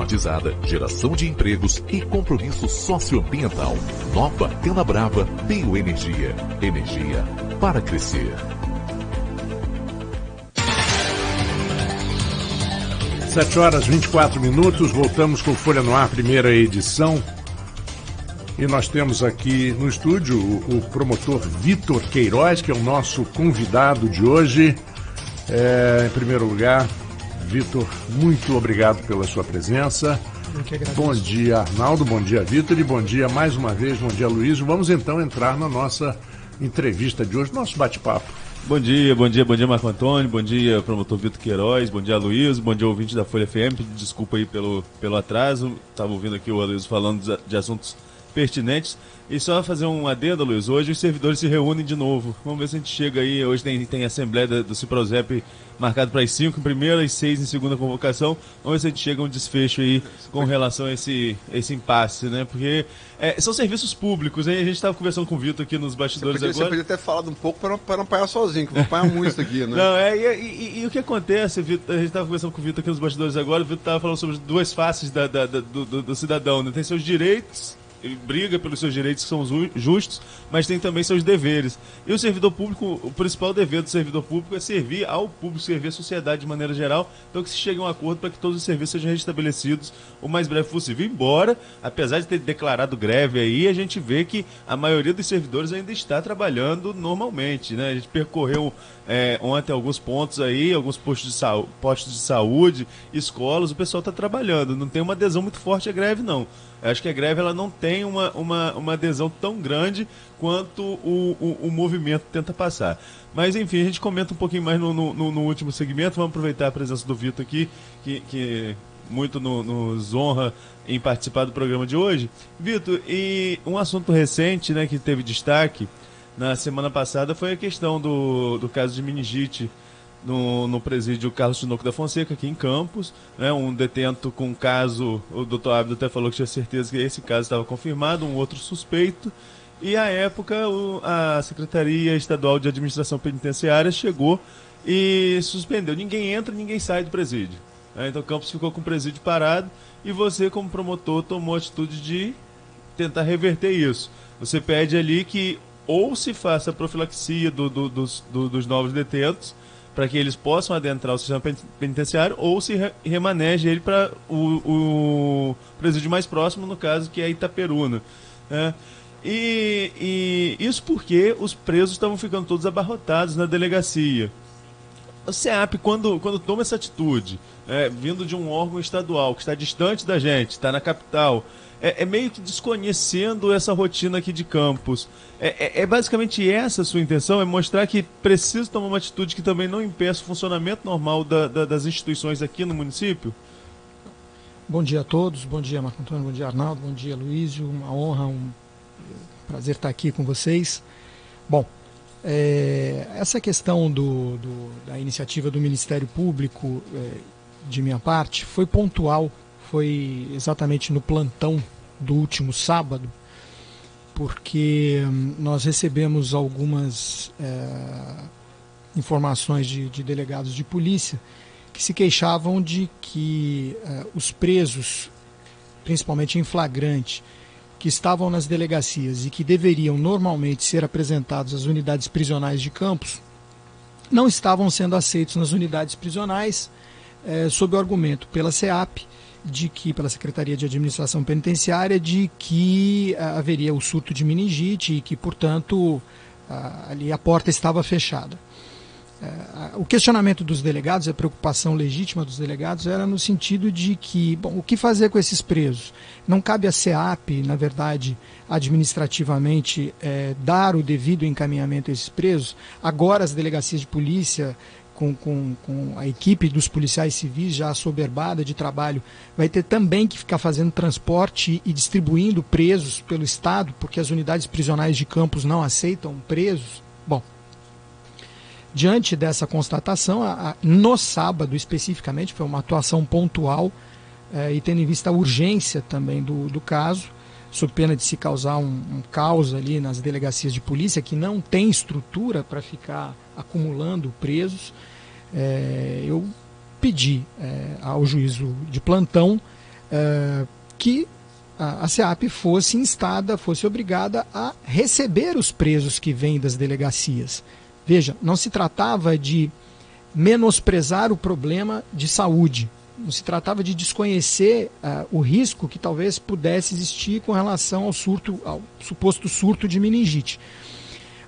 climatizada, geração de empregos e compromisso socioambiental. Nova Tena Brava Bioenergia. Energia para crescer. 7h24, voltamos com Folha no Ar, primeira edição. E nós temos aqui no estúdio o promotor Vitor Queiroz, que é o nosso convidado de hoje. Em primeiro lugar, Vitor, muito obrigado pela sua presença. Bom dia, Arnaldo, bom dia, Vitor, e bom dia mais uma vez, bom dia, Luísio. Vamos então entrar na nossa entrevista de hoje, nosso bate-papo. Bom dia, Marco Antônio, bom dia, promotor Vitor Queiroz, bom dia, Luísio, bom dia, ouvinte da Folha FM, desculpa aí pelo atraso, estava ouvindo aqui o Luísio falando de assuntos pertinentes. E só fazer um adendo, Luiz, hoje os servidores se reúnem de novo. Vamos ver se a gente chega aí, hoje tem assembleia do Ciprozep marcado para as 5 em primeira e 6 em segunda convocação. Vamos ver se a gente chega a um desfecho aí com relação a esse impasse, né? Porque são serviços públicos, hein? A gente estava conversando com o Vitor aqui nos bastidores agora. Você podia ter falado um pouco para não apanhar sozinho, que eu vou apanhar muito isso aqui, né? Não, e o que acontece, Vitor? A gente estava conversando com o Vitor aqui nos bastidores agora, o Vitor estava falando sobre duas faces do cidadão, né? Tem seus direitos, ele briga pelos seus direitos que são justos, mas tem também seus deveres. E o servidor público, o principal dever do servidor público é servir ao público, servir à sociedade de maneira geral. Então que se chegue a um acordo para que todos os serviços sejam restabelecidos o mais breve possível. Embora, apesar de ter declarado greve aí, a gente vê que a maioria dos servidores ainda está trabalhando normalmente, né? A gente percorreu ontem alguns pontos aí, alguns postos de saúde, escolas, o pessoal está trabalhando. Não tem uma adesão muito forte à greve, não. Eu acho que a greve ela não tem uma adesão tão grande quanto o movimento tenta passar. Mas, enfim, a gente comenta um pouquinho mais no último segmento. Vamos aproveitar a presença do Vitor aqui, que muito nos honra em participar do programa de hoje. Vitor, e um assunto recente, né, que teve destaque na semana passada foi a questão do caso de meningite no presídio Carlos Tinoco da Fonseca, aqui em Campos, né, um detento com caso, o doutor Ábido até falou que tinha certeza que esse caso estava confirmado, um outro suspeito, e à época a Secretaria Estadual de Administração Penitenciária chegou e suspendeu, ninguém entra, ninguém sai do presídio, né, então Campos ficou com o presídio parado, e você como promotor tomou a atitude de tentar reverter isso. Você pede ali que ou se faça a profilaxia dos novos detentos, para que eles possam adentrar o sistema penitenciário, ou se remaneje ele para o presídio mais próximo, no caso, que é Itaperuna. Né? E isso porque os presos estavam ficando todos abarrotados na delegacia. O CEAP, quando toma essa atitude, vindo de um órgão estadual, que está distante da gente, está na capital, meio que desconhecendo essa rotina aqui de Campos. Basicamente essa a sua intenção? É mostrar que precisa tomar uma atitude que também não impeça o funcionamento normal das instituições aqui no município? Bom dia a todos, bom dia Marco Antônio, bom dia Arnaldo, bom dia Luísio, uma honra, um prazer estar aqui com vocês. Bom, essa questão da iniciativa do Ministério Público, de minha parte, foi pontual, foi exatamente no plantão do último sábado, porque nós recebemos algumas informações de delegados de polícia que se queixavam de que os presos, principalmente em flagrante, que estavam nas delegacias e que deveriam normalmente ser apresentados às unidades prisionais de Campos, não estavam sendo aceitos nas unidades prisionais, sob o argumento pela CEAP, pela Secretaria de Administração Penitenciária, de que haveria o surto de meningite e que, portanto, ali a porta estava fechada. O questionamento dos delegados, a preocupação legítima dos delegados era no sentido de que, o que fazer com esses presos? Não cabe à CEAP, na verdade, administrativamente, dar o devido encaminhamento a esses presos. Agora as delegacias de polícia, com a equipe dos policiais civis já assoberbada de trabalho, vai ter também que ficar fazendo transporte e distribuindo presos pelo Estado, porque as unidades prisionais de Campos não aceitam presos. Bom, diante dessa constatação, no sábado especificamente, foi uma atuação pontual, e tendo em vista a urgência também do caso, sob pena de se causar um caos ali nas delegacias de polícia, que não tem estrutura para ficar acumulando presos, eu pedi ao juízo de plantão que a SEAP fosse instada, fosse obrigada a receber os presos que vêm das delegacias. Veja, não se tratava de menosprezar o problema de saúde, não se tratava de desconhecer o risco que talvez pudesse existir com relação ao suposto surto de meningite.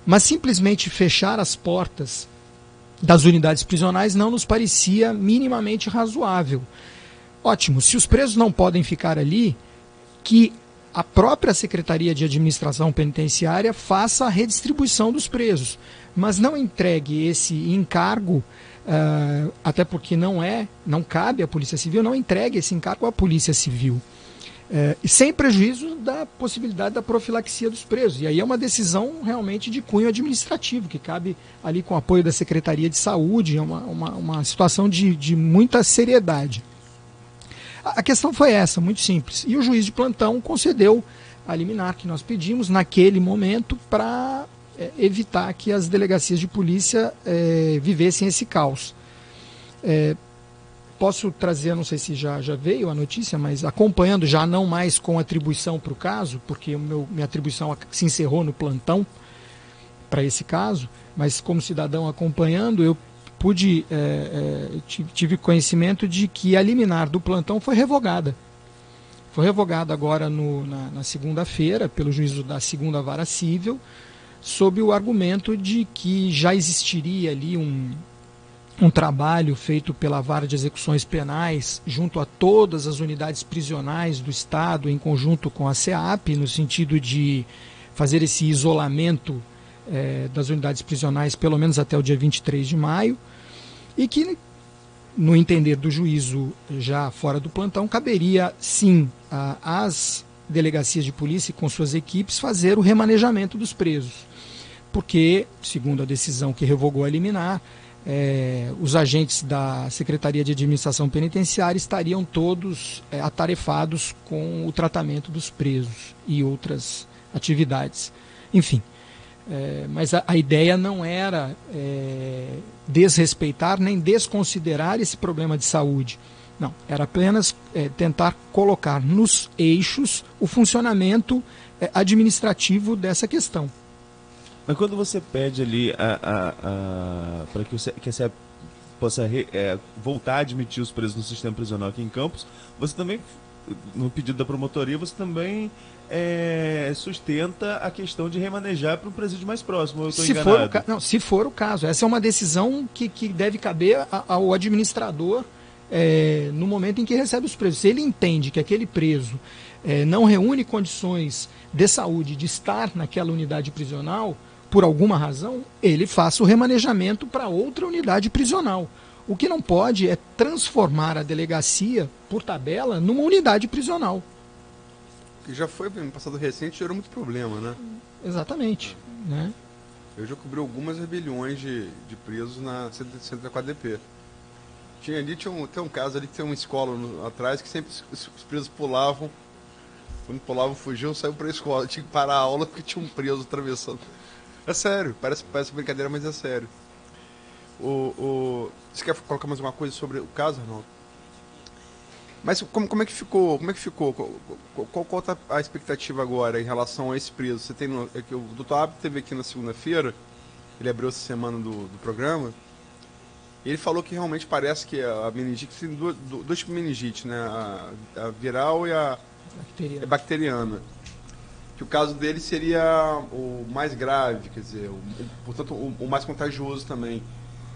Mas simplesmente fechar as portas das unidades prisionais não nos parecia minimamente razoável. Ótimo, se os presos não podem ficar ali, que a própria Secretaria de Administração Penitenciária faça a redistribuição dos presos, mas não entregue esse encargo, até porque não cabe à Polícia Civil, não entregue esse encargo à Polícia Civil, sem prejuízo da possibilidade da profilaxia dos presos. E aí é uma decisão realmente de cunho administrativo, que cabe ali com o apoio da Secretaria de Saúde, é uma situação de muita seriedade. A questão foi essa, muito simples. E o juiz de plantão concedeu a liminar que nós pedimos naquele momento para evitar que as delegacias de polícia vivessem esse caos. Posso trazer, não sei se já veio a notícia, mas acompanhando, já não mais com atribuição para o caso, porque minha atribuição se encerrou no plantão para esse caso, mas como cidadão acompanhando, eu tive conhecimento de que a liminar do plantão foi revogada. Foi revogada agora na segunda-feira, pelo juízo da segunda vara civil, sob o argumento de que já existiria ali um trabalho feito pela Vara de Execuções Penais junto a todas as unidades prisionais do Estado, em conjunto com a SEAP, no sentido de fazer esse isolamento das unidades prisionais pelo menos até o dia 23 de maio, e que, no entender do juízo já fora do plantão, caberia sim às delegacias de polícia com suas equipes fazer o remanejamento dos presos, porque, segundo a decisão que revogou a liminar, os agentes da Secretaria de Administração Penitenciária estariam todos atarefados com o tratamento dos presos e outras atividades. Enfim, mas a ideia não era desrespeitar nem desconsiderar esse problema de saúde. Não, era apenas tentar colocar nos eixos o funcionamento administrativo dessa questão. Mas quando você pede ali para que a SEAP possa voltar a admitir os presos no sistema prisional aqui em Campos, você também, no pedido da promotoria, você também sustenta a questão de remanejar para um presídio mais próximo. Eu estou enganado? Se for o caso. Essa é uma decisão que deve caber ao administrador no momento em que recebe os presos. Se ele entende que aquele preso não reúne condições de saúde de estar naquela unidade prisional, por alguma razão, ele faça o remanejamento para outra unidade prisional. O que não pode é transformar a delegacia, por tabela, numa unidade prisional. Que já foi, no passado recente, gerou muito problema, né? Exatamente. Né? Eu já cobri algumas rebeliões de presos na 104DP. Tem um caso ali que tem uma escola atrás que sempre os presos pulavam. Quando pulavam, fugiam, saiu para a escola. Tinha que parar a aula porque tinha um preso atravessando. É sério, parece brincadeira, mas é sério. Você quer colocar mais uma coisa sobre o caso, Arnaldo? Mas como é que ficou? Qual tá a expectativa agora em relação a esse preso? Você tem o Dr. Abel esteve aqui na segunda-feira, ele abriu essa semana do programa, e ele falou que realmente parece que a meningite tem dois tipos de meningite, né? A viral e a bacteriana. Que o caso dele seria o mais grave, quer dizer, portanto, o mais contagioso também.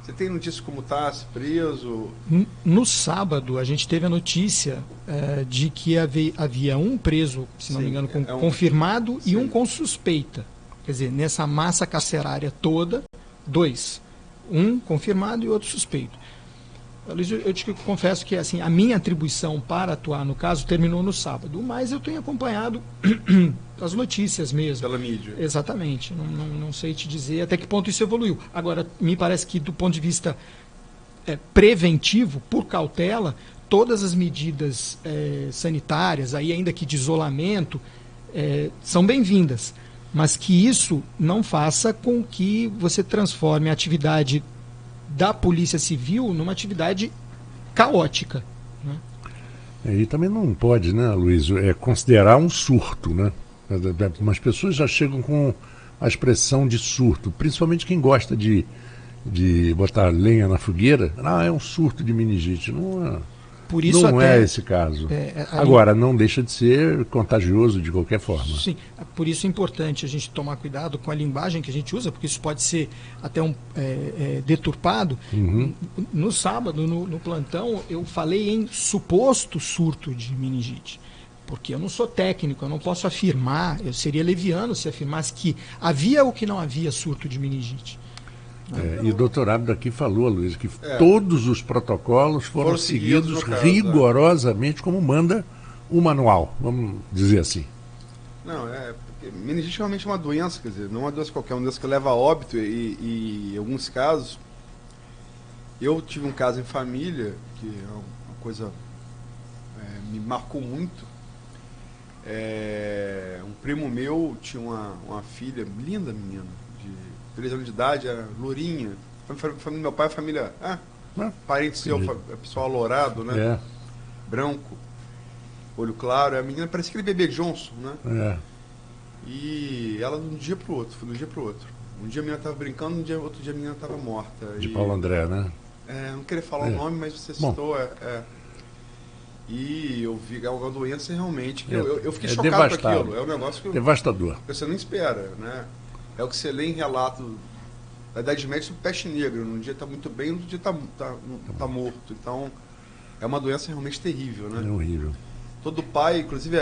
Você tem notícia como está esse preso? No sábado, a gente teve a notícia de que havia um preso, se não me engano, confirmado e um com suspeita. Quer dizer, nessa massa carcerária toda, dois. Um confirmado e outro suspeito. Luiz, eu te confesso que assim, a minha atribuição para atuar no caso terminou no sábado, mas eu tenho acompanhado as notícias mesmo. Pela mídia. Exatamente. Não sei te dizer até que ponto isso evoluiu. Agora, me parece que do ponto de vista preventivo, por cautela, todas as medidas sanitárias, aí ainda que de isolamento, são bem-vindas. Mas que isso não faça com que você transforme a atividade da Polícia Civil numa atividade caótica. Né? E também não pode, né, Luiz, considerar um surto, né? As pessoas já chegam com a expressão de surto, principalmente quem gosta de botar lenha na fogueira. É um surto de meningite. Por isso não até, é esse caso. Agora, não deixa de ser contagioso de qualquer forma. Sim, por isso é importante a gente tomar cuidado com a linguagem que a gente usa, porque isso pode ser até deturpado. Uhum. No sábado, no plantão, eu falei em suposto surto de meningite. Porque eu não sou técnico, eu não posso afirmar, eu seria leviano se afirmasse que havia ou que não havia surto de meningite. E o doutor Abdo aqui falou, Luiz, que todos os protocolos foram seguidos rigorosamente como manda o manual, vamos dizer assim. Não, porque meningite realmente é uma doença, quer dizer, não é uma doença qualquer, é uma doença que leva a óbito e em alguns casos, eu tive um caso em família, que é uma coisa me marcou muito. Um primo meu tinha uma filha, linda menina, de 3 anos de idade, era lourinha. Família, meu pai, família. Parente seu, pessoal alourado, né? Branco, olho claro. A menina parecia aquele bebê Johnson, né? E ela de um dia pro outro, foi de um dia pro outro. Um dia a menina estava brincando, outro dia a menina estava morta. De Paulo André, né? Não queria falar o nome, mas você citou. E eu vi uma doença realmente que eu fiquei chocado com aquilo. É um negócio que devastador. Você não espera, né? É o que você lê em relato da Idade Média sobre peste negra. Num dia está muito bem, no outro dia está morto. Então, é uma doença realmente terrível, né? É horrível. Todo pai, inclusive,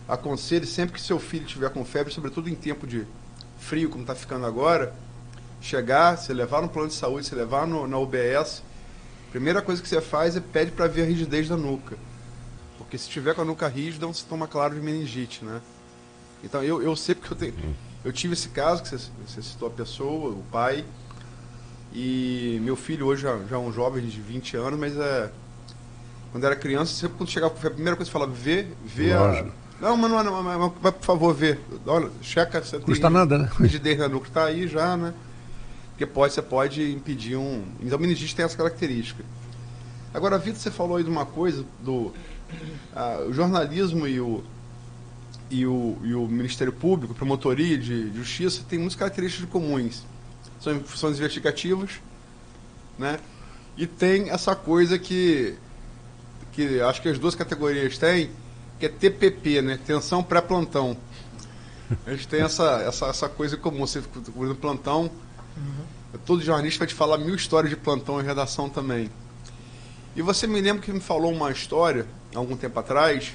aconselha sempre que seu filho estiver com febre, sobretudo em tempo de frio, como está ficando agora, chegar, você levar no plano de saúde, você levar na UBS, a primeira coisa que você faz é pede para ver a rigidez da nuca. Porque se tiver com a nuca rígida, é um sintoma claro de meningite, né? Então, eu sei porque eu tive esse caso, que você citou a pessoa, o pai, e meu filho hoje já é um jovem de 20 anos, mas quando era criança, sempre quando chegava com a primeira coisa que falava, vê Não, mas não, por favor, vê. Olha, checa, você custa nada, né? Rigidez na nuca está aí já, né? Porque você pode impedir Então, o meningite tem essa característica. Agora, Vitor, você falou aí de uma coisa, o jornalismo e o Ministério Público, Promotoria de Justiça, tem muitas características comuns. São funções investigativas, né? E tem essa coisa que acho que as duas categorias têm, que é TPP, né? Tensão pré-plantão. A gente tem essa coisa comum. Você no plantão, todo jornalista vai te falar 1000 histórias de plantão em redação também. E você me lembra que me falou uma história, há algum tempo atrás.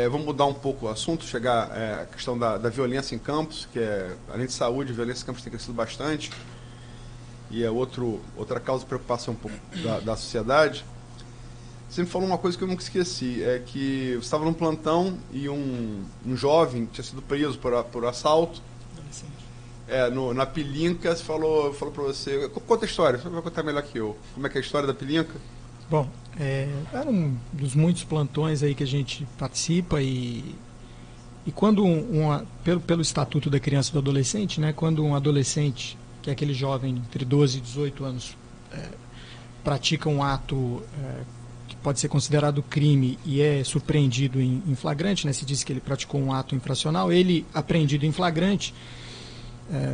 Vamos mudar um pouco o assunto, chegar à questão da violência em campos, que além de saúde, a violência em campos tem crescido bastante, e é outra causa de preocupação um pouco da sociedade. Você me falou uma coisa que eu nunca esqueci, é que você estava num plantão e um jovem tinha sido preso por assalto, na Pilinca. Você falou para você, conta a história, você vai contar melhor que eu, como é que é a história da Pilinca? Bom, era um dos muitos plantões aí que a gente participa e quando pelo Estatuto da Criança e do Adolescente, né, quando um adolescente, que é aquele jovem entre 12 e 18 anos, pratica um ato que pode ser considerado crime e é surpreendido em flagrante, né, se diz que ele praticou um ato infracional, ele apreendido em flagrante,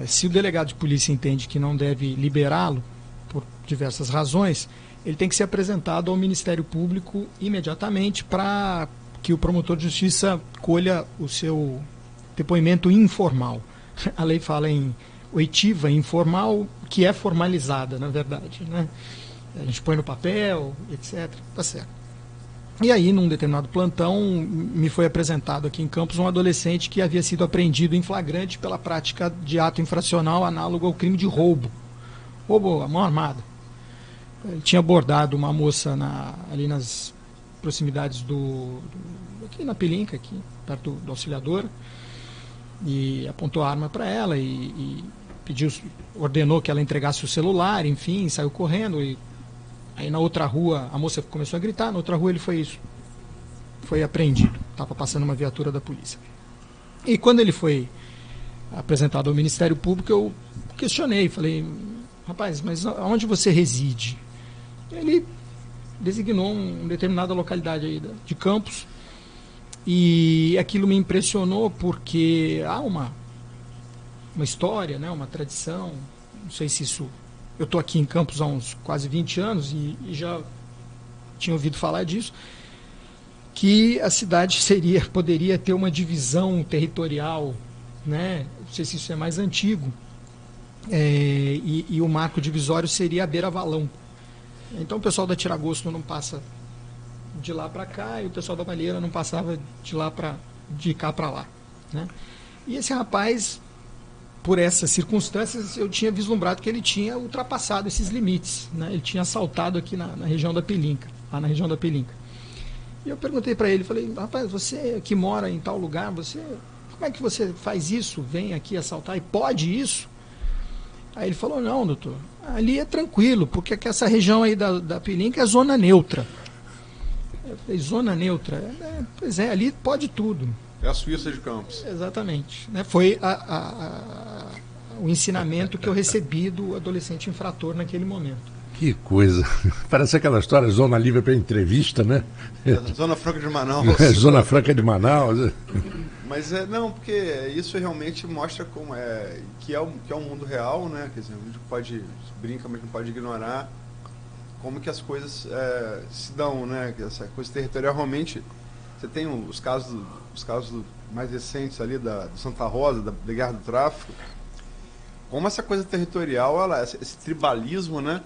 se o delegado de polícia entende que não deve liberá-lo por diversas razões, ele tem que ser apresentado ao Ministério Público imediatamente para que o promotor de justiça colha o seu depoimento informal. A lei fala em oitiva informal, que é formalizada, na verdade, né? A gente põe no papel, etc. Tá certo. E aí, num determinado plantão, me foi apresentado aqui em Campos um adolescente que havia sido apreendido em flagrante pela prática de ato infracional análogo ao crime de roubo. Roubo à mão armada. Ele tinha abordado uma moça ali nas proximidades aqui na Pilinca, aqui, perto do Auxiliadora, e apontou a arma para ela e ordenou que ela entregasse o celular, enfim, saiu correndo. E aí na outra rua a moça começou a gritar, na outra rua ele foi apreendido, estava passando uma viatura da polícia. E quando ele foi apresentado ao Ministério Público, eu questionei, falei, rapaz, mas onde você reside? Ele designou uma determinada localidade aí de Campos, e aquilo me impressionou porque há uma história, né, uma tradição, não sei se isso... Eu estou aqui em Campos há uns quase 20 anos e já tinha ouvido falar disso, que a cidade poderia ter uma divisão territorial, né? Não sei se isso é mais antigo, e o marco divisório seria a Beira-Valão. Então o pessoal da Tiragosto não passa de lá para cá e o pessoal da Malheira não passava de cá para lá, né? E esse rapaz, por essas circunstâncias, eu tinha vislumbrado que ele tinha ultrapassado esses limites, né? Ele tinha assaltado aqui na região da Pelinca, lá na região da Pelinca. E eu perguntei para ele, falei, rapaz, você que mora em tal lugar, como é que você faz isso? Vem aqui assaltar e pode isso? Aí ele falou, não, doutor, ali é tranquilo, porque essa região aí da Pelinca é zona neutra. Eu falei, zona neutra? Pois é, ali pode tudo. É a Suíça de Campos. Exatamente. Né? Foi o ensinamento que eu recebi do adolescente infrator naquele momento. Que coisa. Parece aquela história, Zona Livre para entrevista, né? Zona Franca de Manaus. Zona Franca de Manaus. Mas não, porque isso realmente mostra como que é um mundo real, né? Quer dizer, a gente pode brinca, mas não pode ignorar como que as coisas se dão, né? Essa coisa territorial realmente. Você tem os casos mais recentes ali do Santa Rosa, da Guerra do Tráfico. Como essa coisa territorial, esse tribalismo, né?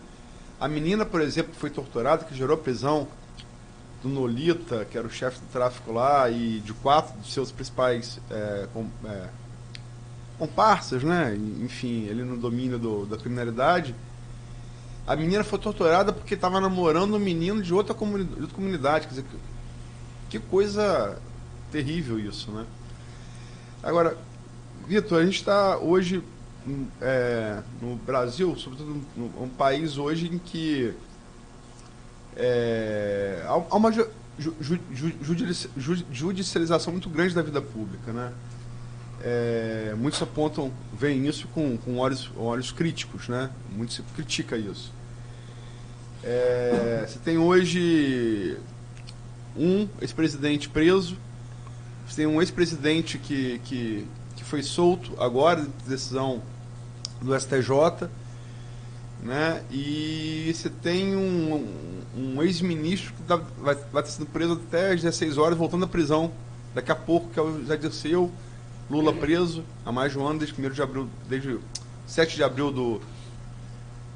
A menina, por exemplo, que foi torturada, que gerou a prisão do Nolita, que era o chefe do tráfico lá, e de 4 dos seus principais comparsas, né? Enfim, ele no domínio da criminalidade. A menina foi torturada porque estava namorando um menino de outra comunidade. Quer dizer, que coisa terrível isso, né? Agora, Vitor, a gente está hoje no Brasil, sobretudo um país hoje em que há uma judicialização muito grande da vida pública, né? Muitos veem isso com olhos críticos, né? Muito se critica isso. Você tem hoje um ex-presidente preso, você tem um ex-presidente que foi solto agora, decisão do STJ, né? E você tem um ex-ministro que vai ter sido preso até às 16 horas, voltando da prisão daqui a pouco, que é o Zé Dirceu. Lula preso há mais de um ano, desde 1º de abril, desde 7 de abril do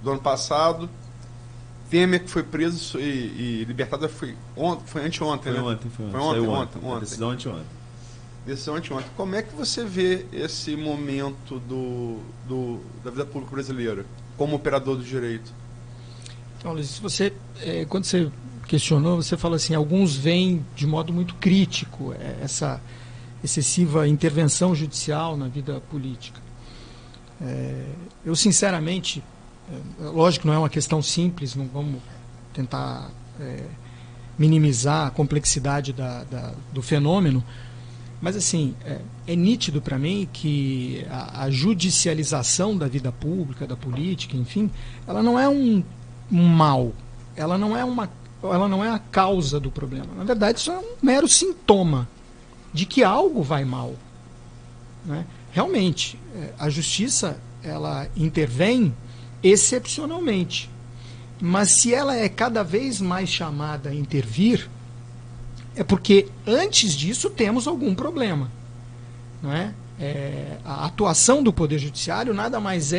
ano passado. Temer, que foi preso e libertado, foi anteontem, né? Foi ontem. Decisão anteontem. Decisão anteontem. Como é que você vê esse momento da vida pública brasileira, como operador do direito? Então, Luiz, quando você questionou, você fala assim, alguns veem de modo muito crítico essa excessiva intervenção judicial na vida política. Eu, sinceramente, lógico, não é uma questão simples, não vamos tentar minimizar a complexidade do fenômeno, mas assim, é nítido para mim que a judicialização da vida pública, da política, enfim, ela não é um mal, ela não é a causa do problema. Na verdade, isso é um mero sintoma de que algo vai mal, né? Realmente, a justiça, ela intervém excepcionalmente, mas se ela é cada vez mais chamada a intervir, é porque antes disso temos algum problema, não é? A atuação do Poder Judiciário nada mais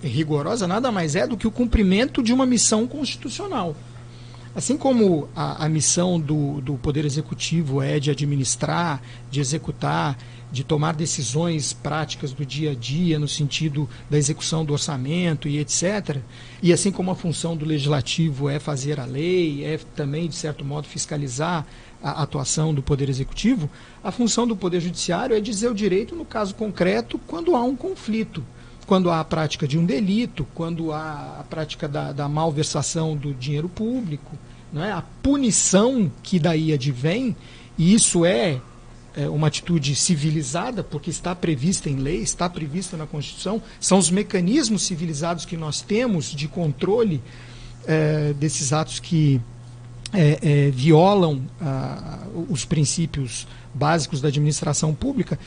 rigorosa, nada mais é do que o cumprimento de uma missão constitucional. Assim como a missão do Poder Executivo é de administrar, de executar, de tomar decisões práticas do dia a dia, no sentido da execução do orçamento e etc., e assim como a função do Legislativo é fazer a lei, é também, de certo modo, fiscalizar a atuação do Poder Executivo, a função do Poder Judiciário é dizer o direito no caso concreto quando há um conflito, quando há a prática de um delito, quando há a prática da malversação do dinheiro público, não é? A punição que daí advém, e isso é uma atitude civilizada, porque está prevista em lei, está prevista na Constituição, são os mecanismos civilizados que nós temos de controle desses atos que violam os princípios básicos da administração pública,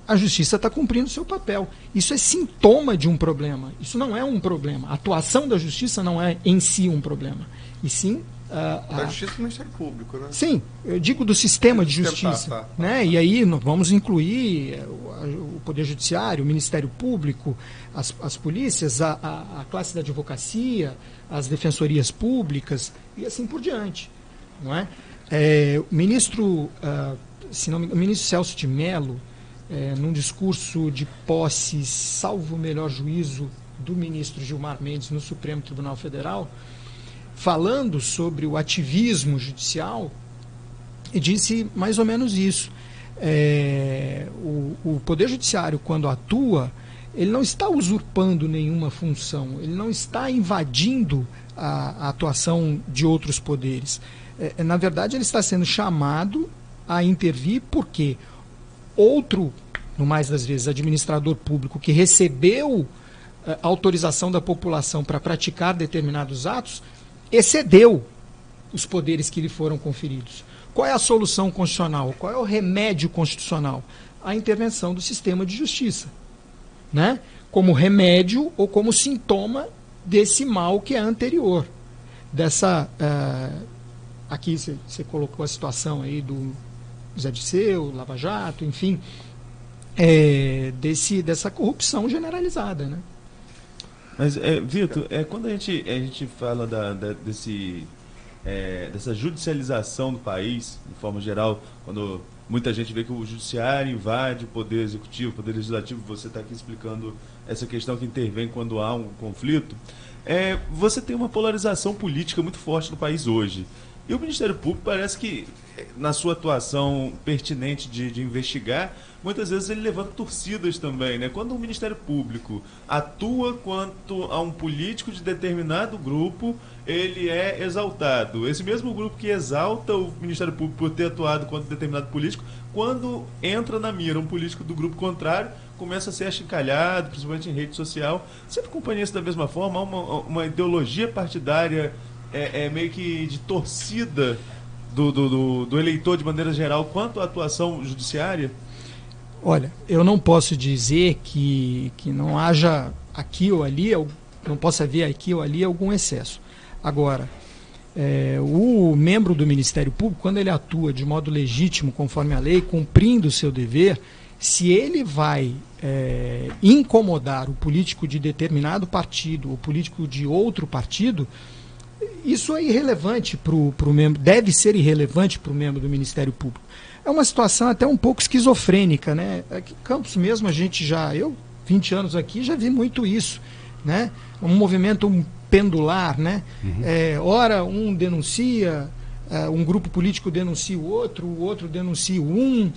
a justiça está cumprindo o seu papel. Isso é sintoma de um problema. Isso não é um problema. A atuação da justiça não é em si um problema. E sim... Da justiça do Ministério Público, né? Sim, eu digo do sistema de justiça. Tá. Né? E aí vamos incluir o Poder Judiciário, o Ministério Público, as polícias, a classe da advocacia, as defensorias públicas e assim por diante. Não é? O ministro Celso de Mello, num discurso de posse, salvo o melhor juízo, do ministro Gilmar Mendes no Supremo Tribunal Federal, falando sobre o ativismo judicial, e disse mais ou menos isso. O Poder Judiciário, quando atua, ele não está usurpando nenhuma função, ele não está invadindo a atuação de outros poderes. Na verdade, ele está sendo chamado a intervir porque outro, no mais das vezes, administrador público que recebeu autorização da população para praticar determinados atos, excedeu os poderes que lhe foram conferidos. Qual é a solução constitucional? Qual é o remédio constitucional? A intervenção do sistema de justiça, né? Como remédio ou como sintoma desse mal que é anterior. Aqui você colocou a situação aí do Zé Disseu, Lava Jato, enfim, dessa corrupção generalizada, né? Mas, Vitor, quando a gente fala dessa judicialização do país, de forma geral, quando muita gente vê que o judiciário invade o poder executivo, o poder legislativo, você está aqui explicando essa questão que intervém quando há um conflito, você tem uma polarização política muito forte no país hoje. E o Ministério Público parece que, na sua atuação pertinente de investigar, muitas vezes ele levanta torcidas também, né? Quando o Ministério Público atua quanto a um político de determinado grupo, ele é exaltado. Esse mesmo grupo que exalta o Ministério Público por ter atuado contra determinado político, quando entra na mira um político do grupo contrário, começa a ser achincalhado, principalmente em rede social. Você acompanha isso da mesma forma? Há uma ideologia partidária meio que de torcida do eleitor de maneira geral quanto à atuação judiciária? Olha, eu não posso dizer que não haja aqui ou ali, não possa haver aqui ou ali algum excesso. Agora, o membro do Ministério Público, quando ele atua de modo legítimo, conforme a lei, cumprindo o seu dever, se ele vai incomodar o político de determinado partido ou político de outro partido, isso é irrelevante para o membro, deve ser irrelevante para o membro do Ministério Público. É uma situação até um pouco esquizofrênica, né? Aqui em Campos mesmo eu 20 anos aqui, já vi muito isso, né? Um movimento pendular, né? Uhum. Ora um denuncia, um grupo político denuncia o outro denuncia um,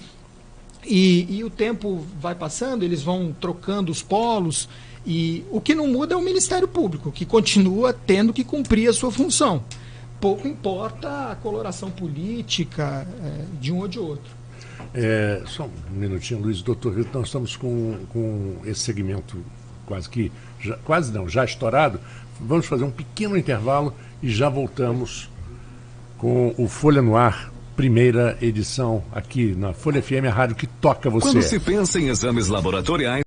e o tempo vai passando, eles vão trocando os polos, e o que não muda é o Ministério Público, que continua tendo que cumprir a sua função. Pouco importa a coloração política de um ou de outro. Só um minutinho, Luiz. Doutor Vitor, nós estamos com esse segmento já estourado. Vamos fazer um pequeno intervalo e já voltamos com o Folha no Ar, primeira edição, aqui na Folha FM, a rádio que toca você. Quando se pensa em exames laboratoriais,